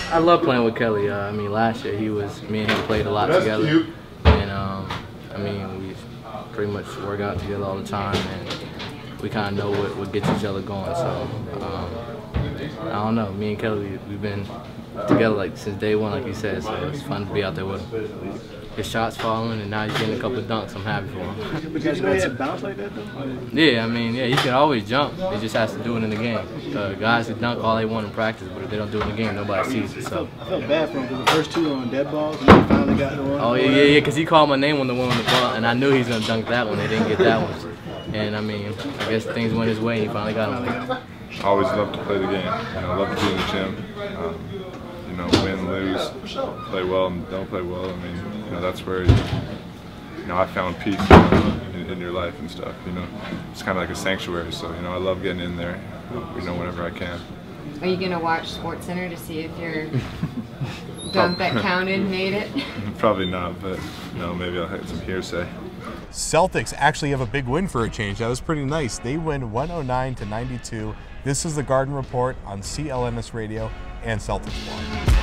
I love playing with Kelly. I mean, last year me and him played a lot together, and I mean, we pretty much work out together all the time, and we kind of know what gets each other going. So I don't know. Me and Kelly, we've been together like since day one, like you said. So it's fun to be out there with him. His shots falling, and now he's getting a couple of dunks. I'm happy for him. But you guys have bounce like that though? Yeah, I mean, yeah, he can always jump. He just has to do it in the game. Guys can dunk all they want in practice, but if they don't do it in the game, nobody sees it. So I felt bad for him because the first two were on dead balls, and he finally got the one. Oh yeah, because he called my name on the one on the ball, and I knew he was gonna dunk that one. They didn't get that one, and I mean, I guess things went his way, and he finally got him. I always love to play the game. I love to be in the gym. You know, win, lose, play well, and don't play well. I mean, you know, that's where I found peace in your life and stuff. You know, it's kind of like a sanctuary. So you know, I love getting in there. You know, whenever I can. Are you gonna watch SportsCenter to see if your dunk that counted made it? Probably not, but you know, maybe I'll hit some hearsay. Celtics actually have a big win for a change. That was pretty nice. They win 109-92. This is the Garden Report on CLNS Radio and Celtics Blog.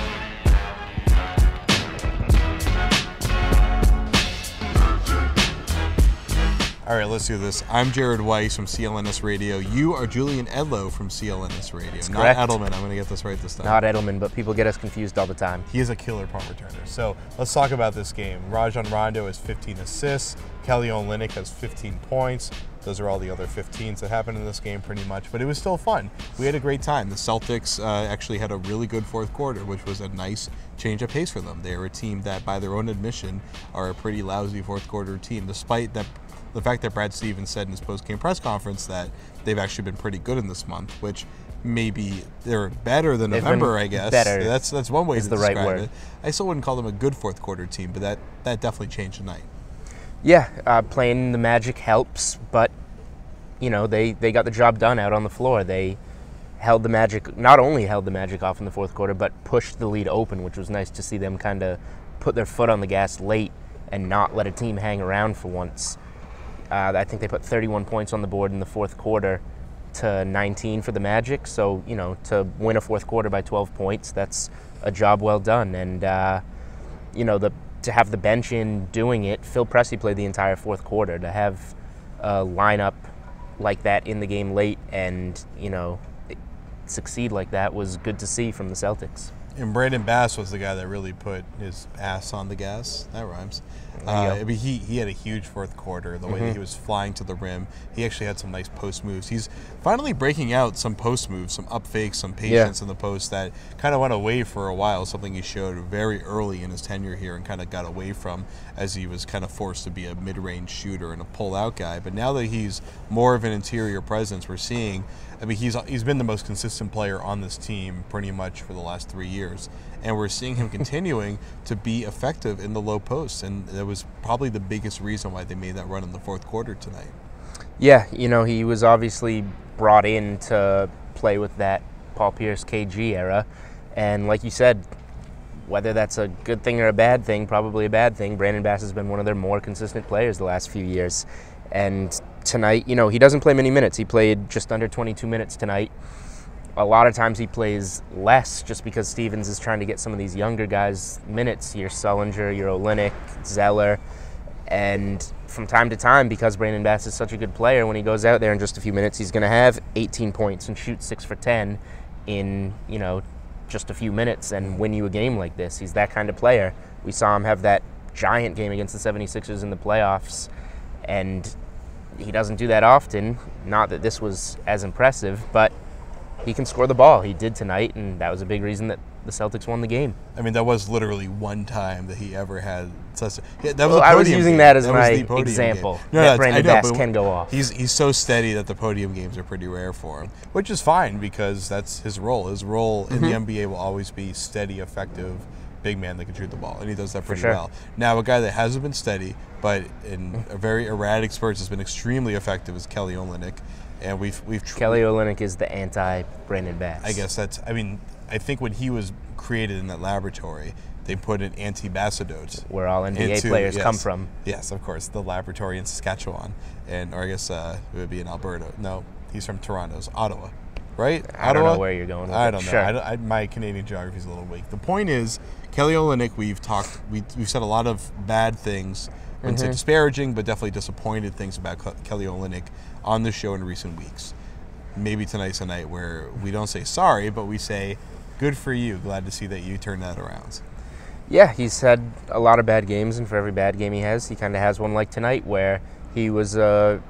All right, let's do this. I'm Jared Weiss from CLNS Radio. You are Julian Edlow from CLNS Radio. That's not correct. Edelman. I'm going to get this right this time. Not Edelman, but people get us confused all the time. He is a killer punt returner. So let's talk about this game. Rondo has 15 assists. Kelly Olynyk has 15 points. Those are all the other 15s that happened in this game pretty much, but it was still fun. We had a great time. The Celtics actually had a really good fourth quarter, which was a nice change of pace for them. They are a team that, by their own admission, are a pretty lousy fourth quarter team, despite that the fact that Brad Stevens said in his post-game press conference that they've actually been pretty good in this month, which maybe they're better than November, I guess. Better. That's one way to describe right word. it. I still wouldn't call them a good fourth quarter team, but that definitely changed tonight. Yeah, playing the Magic helps, but you know, they got the job done out on the floor. They held the Magic, not only held the Magic off in the fourth quarter, but pushed the lead open, which was nice to see them kind of put their foot on the gas late and not let a team hang around for once. I think they put 31 points on the board in the fourth quarter to 19 for the Magic. So, you know, to win a fourth quarter by 12 points, that's a job well done. And, you know, to have the bench in doing it, Phil Pressey played the entire fourth quarter. To have a lineup like that in the game late and, you know, succeed like that was good to see from the Celtics. And Brandon Bass was the guy that really put his ass on the gas. That rhymes. I mean, he had a huge fourth quarter. The way that he was flying to the rim, he actually had some nice post moves. He's finally breaking out some post moves, some up fakes, some patience in the post that kind of went away for a while. Something he showed very early in his tenure here and kind of got away from as he was kind of forced to be a mid-range shooter and a pull-out guy. But now that he's more of an interior presence, we're seeing. I mean, he's been the most consistent player on this team pretty much for the last 3 years. And we're seeing him continuing to be effective in the low post. And that was probably the biggest reason why they made that run in the fourth quarter tonight. Yeah, you know, he was obviously brought in to play with that Paul Pierce KG era. And like you said, whether that's a good thing or a bad thing, probably a bad thing, Brandon Bass has been one of their more consistent players the last few years. And tonight, you know, he doesn't play many minutes. He played just under 22 minutes tonight. A lot of times he plays less just because Stevens is trying to get some of these younger guys minutes. Your Sullinger, your Olynyk, Zeller. And from time to time, because Brandon Bass is such a good player, when he goes out there in just a few minutes, he's going to have 18 points and shoot 6 for 10 in, you know, just a few minutes and win you a game like this. He's that kind of player. We saw him have that giant game against the 76ers in the playoffs, and he doesn't do that often. Not that this was as impressive, but he can score the ball. He did tonight, and that was a big reason that the Celtics won the game. I mean, that was literally one time that he ever had such a... That was well, I was using game. that as that my example. No, that Brandon Bass can go off. He's so steady that the podium games are pretty rare for him, which is fine because that's his role. His role in the NBA will always be steady, effective, big man that can shoot the ball, and he does that pretty well. Now, a guy that hasn't been steady, but in a very erratic spurts has been extremely effective is Kelly Olynyk. And we've Kelly Olynyk is the anti-Brandon Bass. I guess that's, I mean, I think when he was created in that laboratory, they put an anti-bassidote. Where all NBA players come from. Yes, of course, the laboratory in Saskatchewan. Or I guess it would be in Alberta. No, he's from Toronto's Ottawa. right? I don't know where you're going with I it. don't know. Sure. My Canadian geography is a little weak. The point is, Kelly Olynyk, we've said a lot of bad things, I wouldn't say disparaging, but definitely disappointed things about Kelly Olynyk on the show in recent weeks. Maybe tonight's a night where we don't say sorry, but we say, good for you. Glad to see that you turned that around. Yeah, he's had a lot of bad games, and for every bad game he kind of has one like tonight where he was a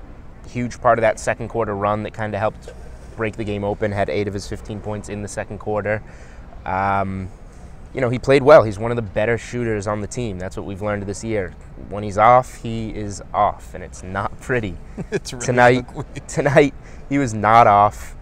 huge part of that second quarter run that kind of helped break the game open, had 8 of his 15 points in the second quarter. He played well. He's one of the better shooters on the team. That's what we've learned this year. When he's off, he is off, and it's not pretty. It's really Tonight, he was not off.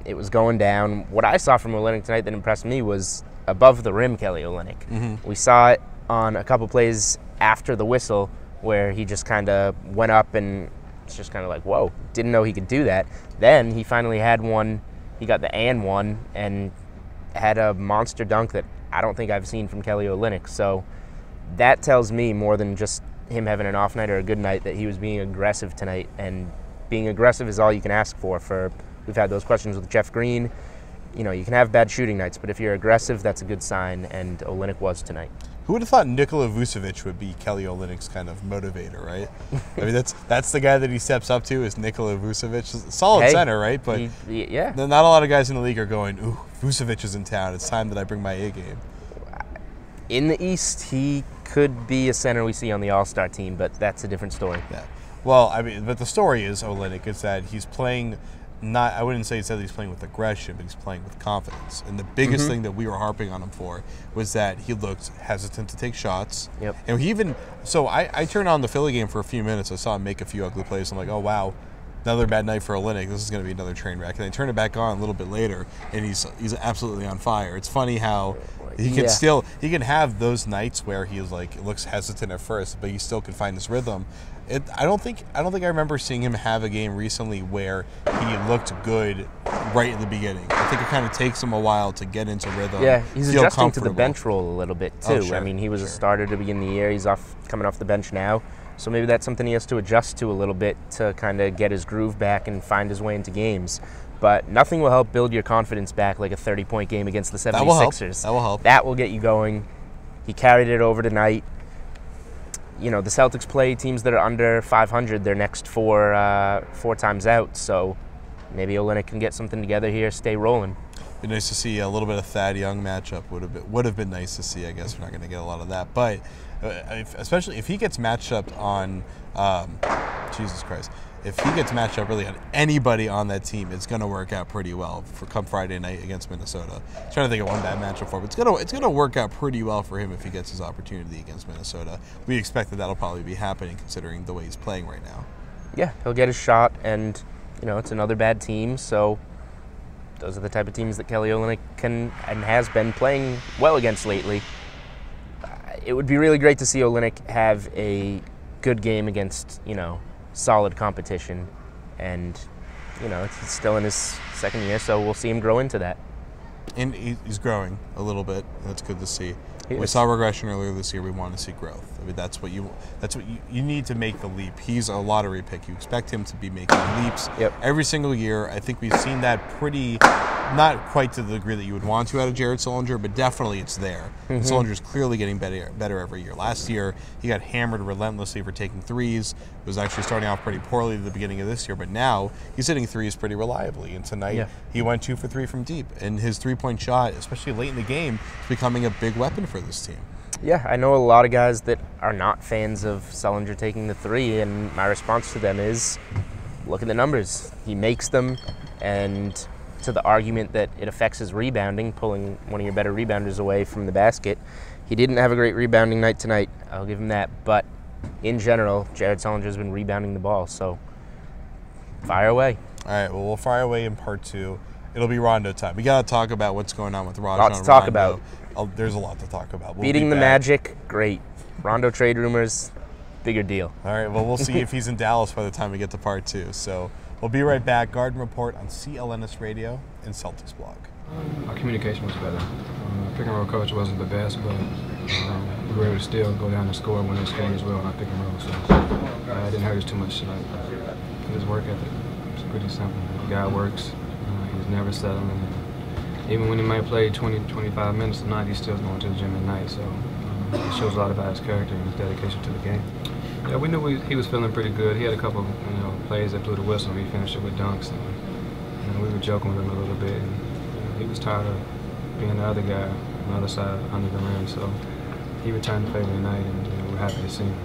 It was going down. What I saw from Olynyk tonight that impressed me was above the rim Kelly Olynyk. We saw it on a couple plays after the whistle where he just kind of went up and it's just kind of like, whoa, didn't know he could do that. Then he finally had one. He got the and one and had a monster dunk that I don't think I've seen from Kelly Olynyk. So that tells me more than just him having an off night or a good night that he was being aggressive tonight. And being aggressive is all you can ask for. We've had those questions with Jeff Green. You can have bad shooting nights, but if you're aggressive, that's a good sign, and Olynyk was tonight. Who would have thought Nikola Vucevic would be Kelly Olynyk's kind of motivator, right? I mean, that's the guy that he steps up to is Nikola Vucevic. Solid center, right? But yeah, not a lot of guys in the league are going, ooh, Vucevic is in town. It's time that I bring my A game. In the East, he could be a center we see on the All-Star team, but that's a different story. Yeah. Well, I mean, but the story is Olynyk is that he's playing. I wouldn't say that he's playing with aggression, but he's playing with confidence. And the biggest thing that we were harping on him for was that he looked hesitant to take shots. Yep. And he even I turned on the Philly game for a few minutes. I saw him make a few ugly plays. I'm like, oh wow, another bad night for Olynyk. This is going to be another train wreck. And I turned it back on a little bit later, and he's absolutely on fire. It's funny how he can have those nights where he is like looks hesitant at first, but he still can find his rhythm. I don't think I remember seeing him have a game recently where he looked good right in the beginning. I think it kind of takes him a while to get into rhythm. Yeah, he's adjusting to the bench role a little bit too. Oh, sure, I mean, he was a starter to begin the year. He's coming off the bench now, so maybe that's something he has to adjust to a little bit to kind of get his groove back and find his way into games. But nothing will help build your confidence back like a 30-point game against the 76ers. That will help. That will get you going. He carried it over tonight. The Celtics play teams that are under 500 their next four times out, so maybe Olynyk can get something together here, stay rolling. It'd be nice to see a little bit of Thad Young matchup. Would have been nice to see. I guess we're not going to get a lot of that, but especially if he gets matched up on Jesus Christ. If he gets matched up really on anybody on that team, it's going to work out pretty well for come Friday night against Minnesota. I'm trying to think of one bad matchup for him. It's going to work out pretty well for him if he gets his opportunity against Minnesota. We expect that'll probably be happening considering the way he's playing right now. Yeah, he'll get his shot, and it's another bad team, so those are the type of teams that Kelly Olynyk can and has been playing well against lately. It would be really great to see Olynyk have a good game against, solid competition, and he's still in his second year, so we'll see him grow into that. And he's growing a little bit. That's good to see. He We is. saw regression earlier this year. We want to see growth. I mean, that's what you need to make the leap. He's a lottery pick. You expect him to be making leaps every single year. I think we've seen that pretty, not quite to the degree that you would want to out of Jared Sullinger, but definitely it's there. And Sullinger's clearly getting better every year. Last year, he got hammered relentlessly for taking threes. Was actually starting off pretty poorly at the beginning of this year, but now he's hitting threes pretty reliably. And tonight, he went 2 for 3 from deep. And his three-point shot, especially late in the game, is becoming a big weapon for this team. Yeah, I know a lot of guys that are not fans of Sullinger taking the three, and my response to them is, look at the numbers. He makes them, and to the argument that it affects his rebounding, pulling one of your better rebounders away from the basket, he didn't have a great rebounding night tonight. I'll give him that. But in general, Jared Sullinger's been rebounding the ball, so fire away. All right, well, we'll fire away in part 2. It'll be Rondo time. We got to talk about what's going on with Rajon Rondo. Lots to talk about. There's a lot to talk about. Beating the Magic, great. Rondo trade rumors, bigger deal. All right, well, we'll see if he's in Dallas by the time we get to part 2. So we'll be right back. Garden Report on CLNS Radio and Celtics Blog. Our communication was better. Pick and roll coach wasn't the best, but we were able to still go down and score when they scored as well on our pick and roll. So it didn't hurt us too much tonight. His work ethic, it's pretty simple. The guy works. He never settling. And even when he might play 20, 25 minutes a night, he's still going to the gym at night. So it shows a lot about his character and his dedication to the game. Yeah, we knew he was feeling pretty good. He had a couple, plays that blew the whistle. He finished it with dunks. And we were joking with him a little bit. And he was tired of being the other guy on the other side under the rim. So he returned the favor tonight, and we're happy to see him.